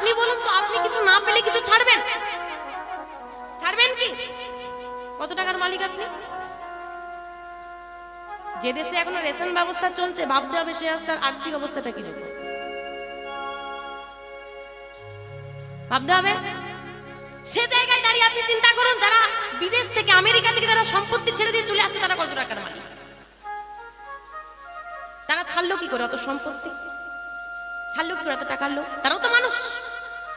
আপনি বলুন তো, আপনি কিছু না পেলে কিছু ছাড়বেন? ছাড়বেন কি? কত টাকার মালিক আপনি? যে দেশে এখনো রেশন ব্যবস্থা চলছে, ভাবতে হবে সে রাস্তার আর্থিক অবস্থাটা কি রকম, ভাবতে হবে। সে জায়গায় দাঁড়িয়ে আপনি চিন্তা করুন, যারা বিদেশ থেকে, আমেরিকা থেকে যারা সম্পত্তি ছেড়ে দিয়ে চলে আসছে, তারা কত টাকার মালিক? তারা ছাড়লো কি করে অত সম্পত্তি? ছাড়লো কি করে এত টাকার লোক? তারাও তো মানুষ।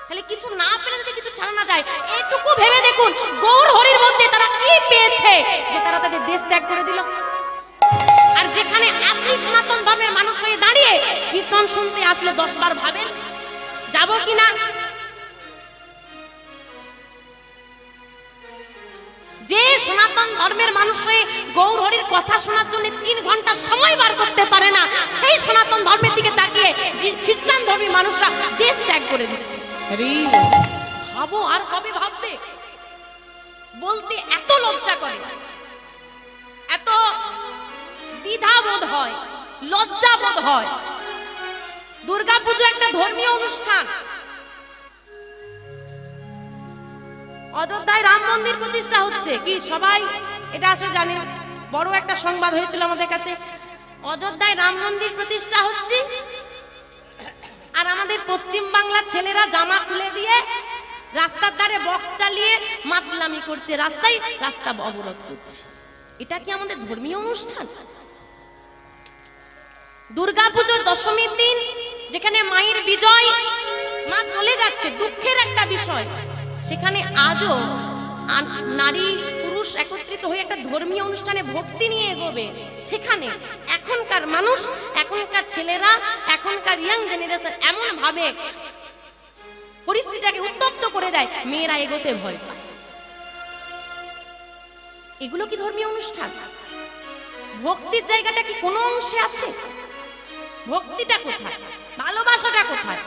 তাহলে কিছু না পেলে যদি কিছু ছাড়া না যায়, এটুকু ভেবে দেখুন গৌর হরির মধ্যে তারা কি পেয়েছে যে তারা তাদের দেশ ত্যাগ করে দিল। আর যেখানে আপনি সনাতন ধর্মের মানুষ হয়ে দাঁড়িয়ে কীর্তন শুনতে আসলে 10 বার ভাবেন যাব কি না। যে সনাতন ধর্মের মানুষ হয়ে গৌর হরির কথা শোনার জন্য 3 ঘন্টা সময় বার করতে পারে না, সেই সনাতন ধর্মের দিকে তাকিয়ে খ্রিস্টান ধর্মী মানুষরা দেশ ত্যাগ করে দিচ্ছে। ভাবো, আর কবে ভাববে? বলতে এত লজ্জা করে, এত দ্বিধা বোধ হয়, লজ্জা বোধ হয়। দুর্গাপুজো একটা ধর্মীয় অনুষ্ঠান। অযোধ্যায় রাম মন্দির প্রতিষ্ঠা হচ্ছে, কি সবাই এটা আসলে জানেন? বড় একটা সংবাদ হয়েছিল আমাদের কাছে। অযোধ্যায় রাম মন্দির প্রতিষ্ঠা হচ্ছে, আর আমাদের পশ্চিম বাংলার ছেলেরা জামা খুলে দিয়ে রাস্তার ধারে বক্স চালিয়ে মাতলামি করছে, রাস্তা অবরোধ করছে। এটা কি আমাদের ধর্মীয় অনুষ্ঠান? দুর্গাপুজোর দশমীর দিন যেখানে মায়ের বিজয়, মা চলে যাচ্ছে, দুঃখের একটা বিষয়, সেখানে আজও নারী পুরুষ একত্রিত হয়ে একটা ধর্মীয় অনুষ্ঠানে ভক্তি নিয়ে এগোবে। সেখানে এখনকার মানুষ, এখনকার ছেলেরা, এখনকার ইয়াং জেনারেশন এমন ভাবে পরিস্থিতিটাকে উত্তপ্ত করে দেয়, মেয়েরা এগোতে ভয় পায়। এগুলো কি ধর্মীয় অনুষ্ঠান? ভক্তির জায়গাটা কি কোনো অংশে আছে? ভক্তিটা কোথায়? ভালোবাসাটা কোথায়?